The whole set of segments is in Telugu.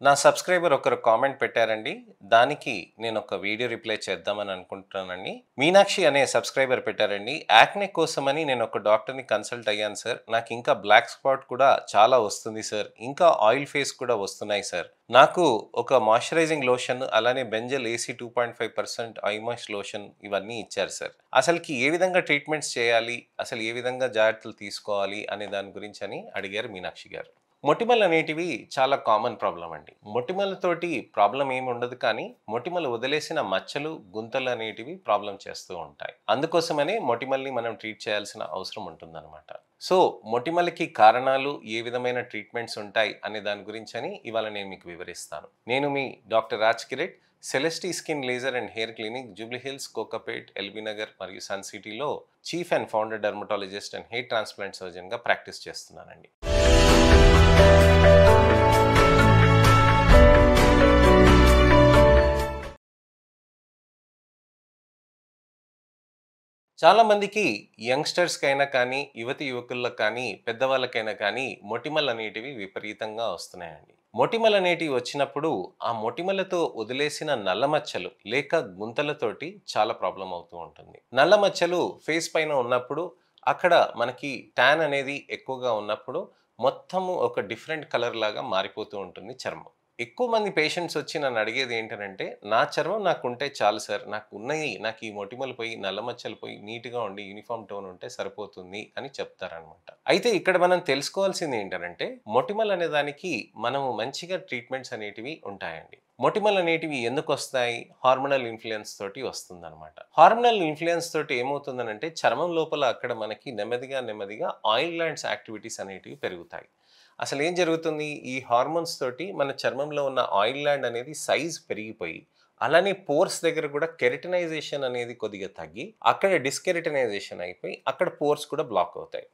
నా సబ్స్క్రైబర్ ఒకరు కామెంట్ పెట్టారండి. దానికి నేను ఒక వీడియో రిప్లై చేద్దామని అనుకుంటున్నానండి. మీనాక్షి అనే సబ్స్క్రైబర్ పెట్టారండి. యాక్నే కోసమని నేను ఒక డాక్టర్‌ని కన్సల్ట్ అయ్యాను సార్. నాకు ఇంకా బ్లాక్ స్పాట్ కూడా చాలా వస్తుంది సార్. ఇంకా ఆయిల్ ఫేస్ కూడా వస్తున్నాయి సార్. నాకు ఒక మాయిశ్చరైజింగ్ లోషన్ అలానే benzyl AC 2.5% I moist lotion ఇవన్నీ ఇచ్చారు సార్. అసలుకి ఏ విధంగా ట్రీట్మెంట్స్ చేయాలి? అసలు ఏ విధంగా జాగ్రత్తలు తీసుకోవాలి? అనే దాని గురించని అడిగారు మీనాక్షి గారు. మొటిమలు అనేటివి చాలా కామన్ ప్రాబ్లం అండి. మొటిమలతోటి ప్రాబ్లం ఏమి ఉండదు కానీ మొటిమలు వదిలేసిన మచ్చలు, గుంతలు అనేటివి ప్రాబ్లం చేస్తూ ఉంటాయి. అందుకోసమనే మొటిమల్ని మనం ట్రీట్ చేయాల్సిన అవసరం ఉంటుందన్నమాట. సో మొటిమలకి కారణాలు ఏ విధమైన ట్రీట్మెంట్స్ ఉంటాయి అనే దాని గురించని ఇవాళ నేను మీకు వివరిస్తాను. నేను మీ doctor Raj Kiret, Celestee skin laser and hair clinic, Jubilee Hills, Kokapet, LB Nagar మరియు సన్ సిటీలో chief and founder dermatologist and hair transplant సర్జన్గా ప్రాక్టీస్ చేస్తున్నానండి. చాలా మందికి యంగ్‌స్టర్స్‌కైనా కానీ, యువతీ యువకులకు కానీ, పెద్దవాళ్ళకైనా కానీ మొటిమలు అనేటివి విపరీతంగా వస్తున్నాయండి. మొటిమలు అనేటివి వచ్చినప్పుడు ఆ మొటిమలతో వదిలేసిన నల్ల మచ్చలు లేక గుంతలతోటి చాలా ప్రాబ్లమ్ అవుతూ ఉంటుంది. నల్ల మచ్చలు ఫేస్ పైన ఉన్నప్పుడు అక్కడ మనకి టాన్ అనేది ఎక్కువగా ఉన్నప్పుడు మొత్తము ఒక డిఫరెంట్ కలర్ లాగా మారిపోతూ ఉంటుంది చర్మం. ఎక్కువ మంది పేషెంట్స్ వచ్చి నన్ను అడిగేది ఏంటనంటే, "నా చర్మం నాకుంటే చాలు సార్. నాకు ఈ మొటిమలు పోయి, నల్ల మచ్చలు పోయి, నీట్‌గా ఉండి యూనిఫార్మ్ టోన్ ఉంటే సరిపోతుంది" అని చెప్తారనమాట. అయితే ఇక్కడ మనం తెలుసుకోవాల్సింది ఏంటనంటే, మొటిమలు అనే దానికి మనము మంచిగా ట్రీట్మెంట్స్ అనేటివి ఉంటాయండి. మొటిమలు అనేటివి ఎందుకొస్తాయి? హార్మోనల్ ఇన్‌ఫ్లూయెన్స్ తోటి వస్తుందనమాట. హార్మోనల్ ఇన్‌ఫ్లూయెన్స్ తోటి ఏమవుతుందనంటే, చర్మం లోపల అక్కడ మనకి నెమ్మదిగా ఆయిల్ గ్లాండ్స్ యాక్టివిటీస్ అనేటివి పెరుగుతాయి. అసలేం జరుగుతుంది? ఈ హార్మోన్స్ తోటి మన చర్మంలో ఉన్న ఆయిల్ గ్లాండ్ అనేది సైజ్ పెరిగిపోయి, అలానే పోర్స్ దగ్గర కూడా కెరటినైజేషన్ అనేది కొద్దిగా తగ్గి, అక్కడ డిస్కెరటినైజేషన్ అయిపోయి, అక్కడ పోర్స్ కూడా బ్లాక్ అవుతాయి.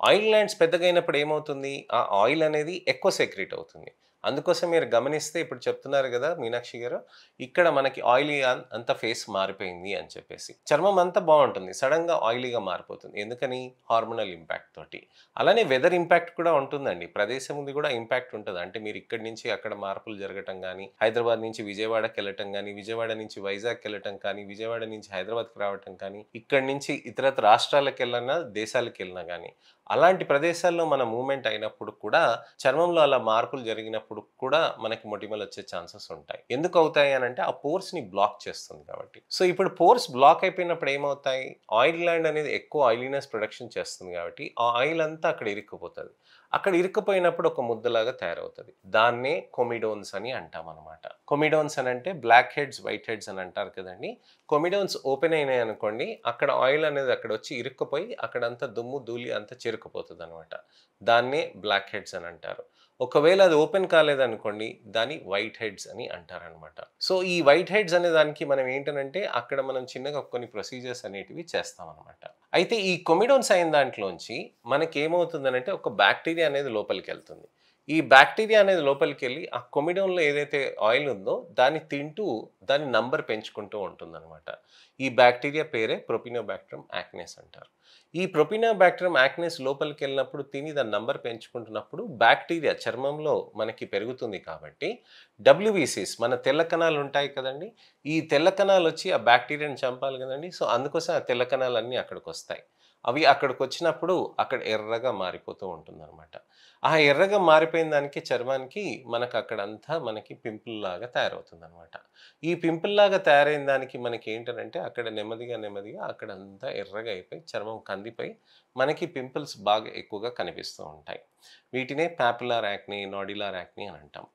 ఆయిల్ గ్లాండ్స్ పెద్దగయినప్పుడు ఏమవుతుంది? ఆ ఆయిల్ అనేది ఎక్కువ సెక్రీట్ అవుతుంది. అందుకోసం మీరు గమనిస్తే ఇప్పుడు చెప్తున్నారు గదా మీనాక్షి గారు, ఇక్కడ మనకి ఆయిలీ అంతా ఫేస్ మారిపోయింది అని చెప్పేసి. చర్మం అంతా బావుంటుంది. సడెన్‌గా ఆయిలీగా మారిపోతుంది. ఎందుకని? హార్మోనల్ ఇంపాక్ట్ తోటి. అలానే వెదర్ ఇంపాక్ట్ కూడా ఉంటుందండి. ప్రదేశంది కూడా ఇంపాక్ట్ ఉంటది. అంటే మీరు ఇక్కడి నుంచి అక్కడ మార్పులు జరగటం గానీ, హైదరాబాద్ నుంచి విజయవాడకెళ్ళటం గానీ, విజయవాడ నుంచి వైజాగ్‌కెళ్ళటం కానీ, విజయవాడ నుంచి హైదరాబాద్‌కి రావటం కానీ, ఇక్కడి నుంచి ఇతరత్ర రాష్ట్రాలకెళ్ళినా, దేశాలకెళ్ళినా గానీ, అలాంటి ప్రదేశాల్లో మన మూవ్‌మెంట్ అయినప్పుడు కూడా చర్మంలో అలా మార్పులు జరిగినప్పుడు కూడా మనకి మొటిమలొచ్చే ఛాన్సెస్ ఉంటాయి. ఎందుకవుతాయి అనంటే ఆ పోర్స్‌ని బ్లాక్ చేస్తుంది కాబట్టి. సో, ఇప్పుడు పోర్స్ బ్లాక్ అయిపోయినప్పుడు ఏమవుతాయి? ఆయిల్ గ్లాండ్ అనేది ఎక్కువ ఆయిలీనెస్ ప్రొడక్షన్ చేస్తుంది కాబట్టి, ఆ ఆయిల్ అంతా అక్కడ ఇరుక్కుపోతది. అక్కడ ఇరుక్కుపోయినప్పుడు ఒక ముద్దలాగా తయారవుతది. దాన్నే కొమిడోన్స్ అని అంటామనమాట. కొమిడోన్స్ అనంటే బ్లాక్ హెడ్స్, వైట్ హెడ్స్ అని అంటారు కదండీ! కొమిడోన్స్ ఓపెన్ అయినాయనుకోండి, అక్కడ ఆయిల్ అనేది అక్కడొచ్చి ఇరుక్కుపోయి అక్కడంతా దుమ్ము, ధూళి అంతా చేరుకుపోతదనమాట. దాన్నే బ్లాక్ హెడ్స్ అని అంటారు. ఒకవేళ అది ఓపెన్ కాలేదనుకోండి, దాన్ని వైట్ హెడ్స్ అని అంటారనమాట. సో, ఈ వైట్ హెడ్స్ అనే దానికి మనం ఏంటనంటే, అక్కడ మనం చిన్నగా కొన్ని ప్రొసీజర్స్ అనేటివి చేస్తామనమాట. అయితే ఈ కొమిడోన్స్ అయిన దాంట్లోంచి మనకేమవుతుందనంటే, ఒక బాక్టీరియా అనేది లోపలికెళ్తుంది. ఈ బాక్టీరియా అనేది లోపలికెళ్ళి, ఆ కొమిడోన్‌లో ఏదైతే ఆయిల్ ఉందో, దాన్ని తింటూ దాని నంబర్ పెంచుకుంటూ ఉంటుందనమాట. ఈ బాక్టీరియా పేరే ప్రొపినోబాక్టరం యాక్నెస్ అంటారు. ఈ ప్రొపినోబాక్టరం యాక్నెస్ లోపలికెళ్ళినప్పుడు తిని దాని నంబర్ పెంచుకుంటున్నప్పుడు బాక్టీరియా చర్మంలో మనకి పెరుగుతుంది కాబట్టి డబ్ల్యూబీసీస్ మన తెల్ల కణాలు ఉంటాయి కదండీ! ఈ తెల్ల కణాలొచ్చి ఆ బాక్టీరియాని చంపాలి గదండీ! సో, అందుకోసం ఆ తెల్ల కణాలన్నీ అక్కడికొస్తాయి. అవి అక్కడికొచ్చినప్పుడు అక్కడ ఎర్రగా మారిపోతూ ఉంటుందనమాట. ఆ ఎర్రగా మారిపోయిన దానికి చర్మానికి మనకక్కడంతా మనకి పింపుల్‌లాగా తయారవుతుందనమాట. ఈ పింపుల్‌లాగా తయారైన దానికి మనకేంటనంటే అక్కడ నెమ్మదిగా అక్కడంతా ఎర్రగా అయిపోయి చర్మం కందిపోయి మనకి పింపుల్స్ బాగా ఎక్కువగా కనిపిస్తూ ఉంటాయి. వీటినే పాపులార్ యాక్నే, నాడ్యులర్ యాక్నే అని అంటాం.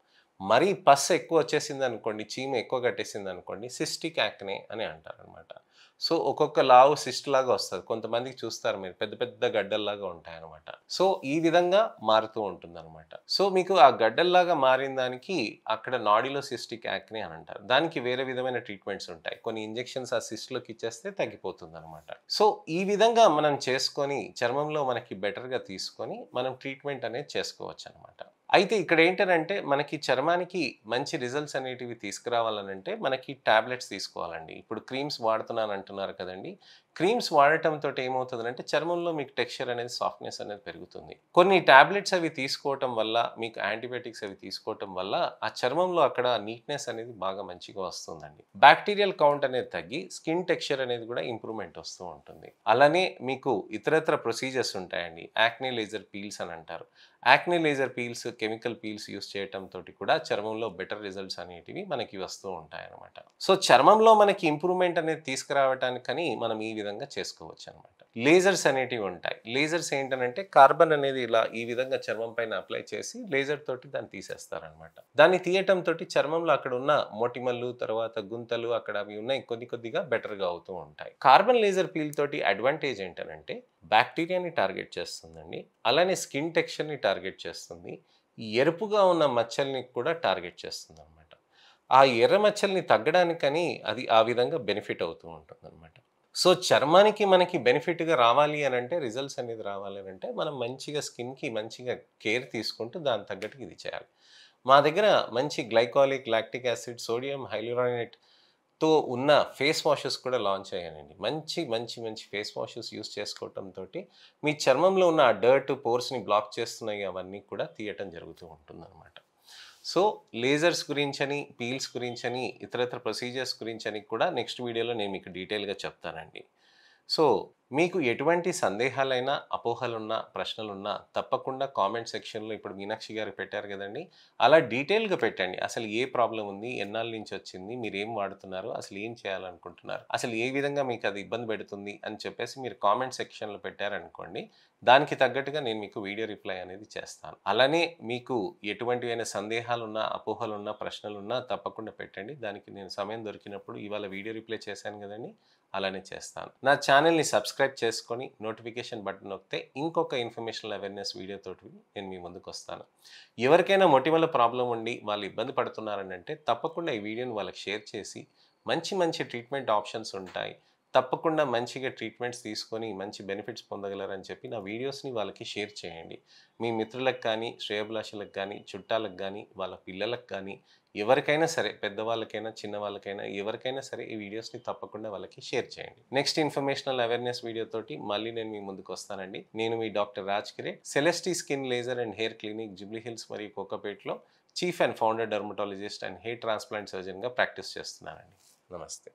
మరీ పస్ ఎక్కువొచ్చేసిందనుకోండి, చీమ ఎక్కువ కట్టేసిందనుకోండి సిస్టిక్ యాక్నే అని అంటారనమాట. సో, ఒక్కొక్క లావు సిస్ట్ లాగా వస్తది. కొంతమందికి చూస్తారు మీరు పెద్ద పెద్ద గడ్డల్లాగా ఉంటాయనమాట. సో, ఈ విధంగా మారుతూ ఉంటుందనమాట. సో, మీకు ఆ గడ్డల్లాగా మారిన దానికి అక్కడ నాడీలో సిస్టిక్ యాక్నే అని అంటారు. దానికి వేరే విధమైన ట్రీట్మెంట్స్ ఉంటాయి. కొన్ని ఇంజెక్షన్స్ ఆ సిస్ట్‌లోకి ఇచ్చేస్తే తగ్గిపోతుందనమాట. సో, ఈ విధంగా మనం చేసుకొని చర్మంలో మనకి బెటర్‌గా తీసుకొని మనం ట్రీట్మెంట్ అనేది చేసుకోవచ్చనమాట. అయితే ఇక్కడేంటనంటే మనకి చర్మానికి మంచి రిజల్ట్స్ అనేటివి తీసుకురావాలనంటే మనకి టాబ్లెట్స్ తీసుకోవాలండి. ఇప్పుడు క్రీమ్స్ వాడుతున్నానంటున్నారు కదండీ! క్రీమ్స్ వాడటంతోటి ఏమవుతుందంటే చర్మంలో మీకు టెక్స్చర్ అనేది సాఫ్ట్‌నెస్ అనేది పెరుగుతుంది. కొన్ని టాబ్లెట్స్ అవి తీసుకోవటం వల్ల, మీకు యాంటీబయాటిక్స్ అవి తీసుకోవటం వల్ల ఆ చర్మంలో అక్కడ నీట్‌నెస్ అనేది బాగా మంచిగా వస్తుందండి. బాక్టీరియల్ కౌంట్ అనేది తగ్గి స్కిన్ టెక్స్చర్ అనేది కూడా ఇంప్రూవ్‌మెంట్ వస్తూ ఉంటుంది. అలానే మీకు ఇతరత్ర ప్రొసీజర్స్ ఉంటాయండి. యాక్నే లేజర్ పీల్స్ అని అంటారు. Acne laser peels, chemical peels use చేయటంతోటి కూడా చర్మంలో బెటర్ రిజల్ట్స్ అనేటివి మనకి వస్తూ ఉంటాయన్నమాట. సో, చర్మంలో మనకి ఇంప్రూవ్‌మెంట్ అనేది తీసుకురావటానికని మనం ఈ విధంగా చేసుకోవచ్చనమాట. లేజర్స్ అనేటివి ఉంటాయి. లేజర్స్ ఏంటనంటే కార్బన్ అనేది ఇలా ఈ విధంగా చర్మం పైన అప్లై చేసి లేజర్ తోటి దాన్ని తీసేస్తారనమాట. దాన్ని తీయటంతోటి చర్మంలో అక్కడ ఉన్న మొటిమలు, తర్వాత గుంతలు అక్కడ అవి ఉన్నాయి కొద్దిగా బెటర్‌గా అవుతూ ఉంటాయి. కార్బన్ లేజర్ పీల్ తోటి అడ్వాంటేజ్ ఏంటనంటే బాక్టీరియాని టార్గెట్ చేస్తుందండి. అలానే స్కిన్ టెక్స్చర్‌ని టార్గెట్ చేస్తుంది. ఈ ఎరుపుగా ఉన్న మచ్చల్ని కూడా టార్గెట్ చేస్తుందనమాట. ఆ ఎర్ర మచ్చల్ని తగ్గడానికని అది ఆ విధంగా బెనిఫిట్ అవుతూ ఉంటుందనమాట. సో, చర్మానికి మనకి బెనిఫిట్‌గా రావాలి అనంటే, రిజల్ట్స్ అనేది రావాలి అనంటే, మనం మంచిగా స్కిన్‌కి మంచిగా కేర్ తీసుకుంటూ దానికి తగ్గట్టుగా ఇది చేయాలి. మా దగ్గర మంచి గ్లైకాలిక్, లాక్టిక్ యాసిడ్, సోడియం హైల్యూరానినేట్‌తో ఉన్న ఫేస్ వాషెస్ కూడా లాంచ్ అయ్యాయండి. మంచి ఫేస్ వాషెస్ యూజ్ చేసుకోవటంతోటి మీ చర్మంలో ఉన్న ఆ డర్ట్, పోర్స్‌ని బ్లాక్ చేస్తున్నాయి అవన్నీ కూడా తీయటం జరుగుతూ ఉంటుందనమాట. సో, లేజర్స్ గురించని, పీల్స్ గురించని, ఇతరత్ర ప్రొసీజర్స్ గురించని కూడా నెక్స్ట్ వీడియోలో నేను మీకు డీటెయిల్‌గా చెప్తానండి. సో, మీకు ఎటువంటి సందేహాలైనా, అపోహలున్నా, ప్రశ్నలున్నా తప్పకుండా కామెంట్ సెక్షన్‌లో ఇప్పుడు మీనాక్షి గారు పెట్టారు గదండీ! అలా డీటెయిల్‌గా పెట్టండి. అసలు ఏ ప్రాబ్లమ్ ఉంది? ఎన్నాళ్ళ నుంచి వచ్చింది? మీరేం వాడుతున్నారు? అసలు ఏం చేయాలనుకుంటున్నారు? అసలు ఏ విధంగా మీకు అది ఇబ్బంది పెడుతుంది? అని చెప్పేసి మీరు కామెంట్ సెక్షన్‌లో పెట్టారనుకోండి, దానికి తగ్గట్టుగా నేను మీకు వీడియో రిప్లై అనేది చేస్తాను. అలానే మీకు ఎటువంటివైనా సందేహాలున్నా, అపోహలున్నా, ప్రశ్నలున్నా తప్పకుండా పెట్టండి. దానికి నేను సమయం దొరికినప్పుడు ఇవాళ వీడియో రిప్లై చేశాను గదండీ! అలానే చేస్తాను. నా ఛానెల్‌ని సబ్స్క్రైబ్ చేసుకొని నోటిఫికేషన్ బటన్ నొక్కితే ఇంకొక ఇన్ఫర్మేషనల్ అవేర్‌నెస్ వీడియోతోటి నేను మీ ముందుకొస్తాను. ఎవరికైనా మొటిమల ప్రాబ్లమ్ ఉండి వాళ్ళు ఇబ్బంది పడుతున్నారనంటే తప్పకుండా ఈ వీడియోని వాళ్ళకి షేర్ చేసి మంచి ట్రీట్మెంట్ ఆప్షన్స్ ఉంటాయి. తప్పకుండా మంచిగా ట్రీట్మెంట్స్ తీసుకొని మంచి బెనిఫిట్స్ పొందగలరని చెప్పి నా వీడియోస్‌ని వాళ్ళకి షేర్ చేయండి. మీ మిత్రులకు కానీ, శ్రేయోభిలాషులకు కానీ, చుట్టాలకు గానీ, వాళ్ళ పిల్లలకు కానీ ఎవరికైనా సరే పెద్దవాళ్ళకైనా, చిన్నవాళ్ళకైనా ఎవరికైనా సరే ఈ వీడియోస్‌ని తప్పకుండా వాళ్ళకి షేర్ చేయండి. నెక్స్ట్ ఇన్ఫర్మేషనల్ అవేర్‌నెస్ వీడియోతోటి మళ్ళీ నేను మీ ముందుకొస్తానండి. నేను మీ doctor Raj Kiret, Celestee skin laser and hair clinic Jubilee Hills మరియు కోకాపేట్‌లో chief and founder dermatologist and hair transplant సర్జన్‌గా ప్రాక్టీస్ చేస్తున్నానండి. నమస్తే.